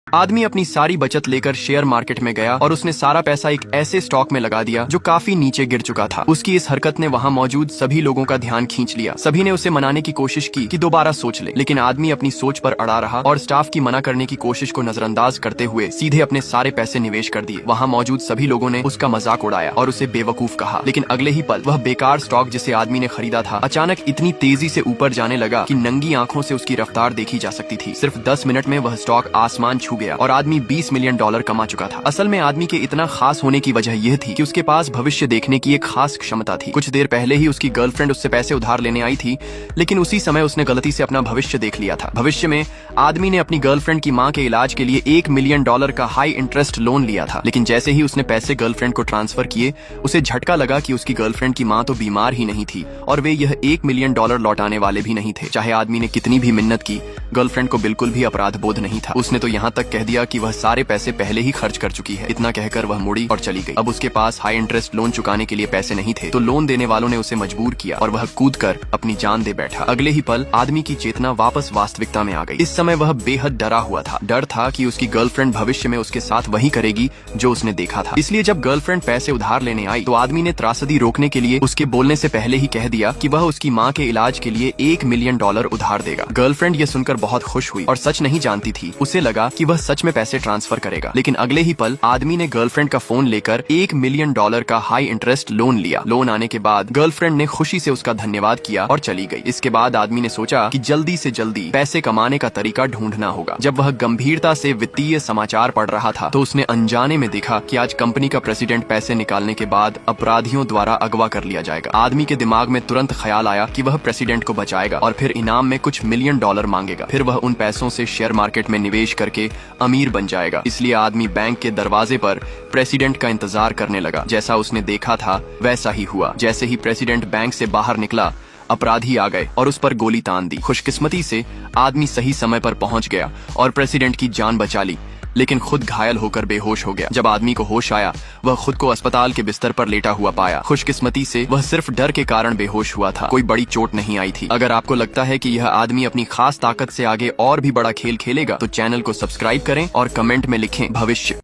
आदमी अपनी सारी बचत लेकर शेयर मार्केट में गया और उसने सारा पैसा एक ऐसे स्टॉक में लगा दिया जो काफी नीचे गिर चुका था। उसकी इस हरकत ने वहां मौजूद सभी लोगों का ध्यान खींच लिया। सभी ने उसे मनाने की कोशिश की कि दोबारा सोच ले, लेकिन आदमी अपनी सोच पर अड़ा रहा और स्टाफ की मना करने की कोशिश को नजरअंदाज करते हुए सीधे अपने सारे पैसे निवेश कर दिए। वहाँ मौजूद सभी लोगों ने उसका मजाक उड़ाया और उसे बेवकूफ कहा, लेकिन अगले ही पल वह बेकार स्टॉक जिसे आदमी ने खरीदा था अचानक इतनी तेजी से ऊपर जाने लगा कि नंगी आंखों से उसकी रफ्तार देखी जा सकती थी। सिर्फ 10 मिनट में वह स्टॉक आसमान छू गया और आदमी $20 मिलियन कमा चुका था। असल में आदमी के इतना खास होने की वजह यह थी कि उसके पास भविष्य देखने की एक खास क्षमता थी। कुछ देर पहले ही उसकी गर्लफ्रेंड उससे पैसे उधार लेने आई थी, लेकिन उसी समय उसने गलती से अपना भविष्य देख लिया था। भविष्य में आदमी ने अपनी गर्लफ्रेंड की मां के इलाज के लिए $1 मिलियन का हाई इंटरेस्ट लोन लिया था, लेकिन जैसे ही उसने पैसे गर्लफ्रेंड को ट्रांसफर किए उसे झटका लगा कि उसकी गर्लफ्रेंड की मां तो बीमार ही नहीं थी और वे यह $1 मिलियन लौटाने वाले भी नहीं थे। चाहे आदमी ने कितनी भी मिन्नत की, गर्लफ्रेंड को बिल्कुल भी अपराध बोध नहीं था। उसने तो यहाँ तक कह दिया कि वह सारे पैसे पहले ही खर्च कर चुकी है। इतना कहकर वह मुड़ी और चली गई। अब उसके पास हाई इंटरेस्ट लोन चुकाने के लिए पैसे नहीं थे, तो लोन देने वालों ने उसे मजबूर किया और वह कूदकर अपनी जान दे बैठा। अगले ही पल आदमी की चेतना वापस वास्तविकता में आ गई। इस समय वह बेहद डरा हुआ था। डर था कि उसकी गर्लफ्रेंड भविष्य में उसके साथ वही करेगी जो उसने देखा था। इसलिए जब गर्लफ्रेंड पैसे उधार लेने आई तो आदमी ने त्रासदी रोकने के लिए उसके बोलने से पहले ही कह दिया कि वह उसकी माँ के इलाज के लिए $1 मिलियन उधार देगा। गर्लफ्रेंड ये सुनकर बहुत खुश हुई और सच नहीं जानती थी। उसे लगा कि वह सच में पैसे ट्रांसफर करेगा, लेकिन अगले ही पल आदमी ने गर्लफ्रेंड का फोन लेकर $1 मिलियन का हाई इंटरेस्ट लोन लिया। लोन आने के बाद गर्लफ्रेंड ने खुशी से उसका धन्यवाद किया और चली गई। इसके बाद आदमी ने सोचा कि जल्दी से जल्दी पैसे कमाने का तरीका ढूंढना होगा। जब वह गंभीरता से वित्तीय समाचार पढ़ रहा था तो उसने अनजाने में देखा कि आज कंपनी का प्रेसिडेंट पैसे निकालने के बाद अपराधियों द्वारा अगवा कर लिया जाएगा। आदमी के दिमाग में तुरंत ख्याल आया कि वह प्रेसिडेंट को बचाएगा और फिर इनाम में कुछ $1 मिलियन मांगेगा। फिर वह उन पैसों से शेयर मार्केट में निवेश करके अमीर बन जाएगा। इसलिए आदमी बैंक के दरवाजे पर प्रेसिडेंट का इंतजार करने लगा। जैसा उसने देखा था वैसा ही हुआ। जैसे ही प्रेसिडेंट बैंक से बाहर निकला, अपराधी आ गए और उस पर गोली तान दी। खुशकिस्मती से आदमी सही समय पर पहुंच गया और प्रेसिडेंट की जान बचा ली, लेकिन खुद घायल होकर बेहोश हो गया। जब आदमी को होश आया, वह खुद को अस्पताल के बिस्तर पर लेटा हुआ पाया। खुशकिस्मती से वह सिर्फ डर के कारण बेहोश हुआ था, कोई बड़ी चोट नहीं आई थी। अगर आपको लगता है कि यह आदमी अपनी खास ताकत से आगे और भी बड़ा खेल खेलेगा तो चैनल को सब्सक्राइब करें और कमेंट में लिखें भविष्य।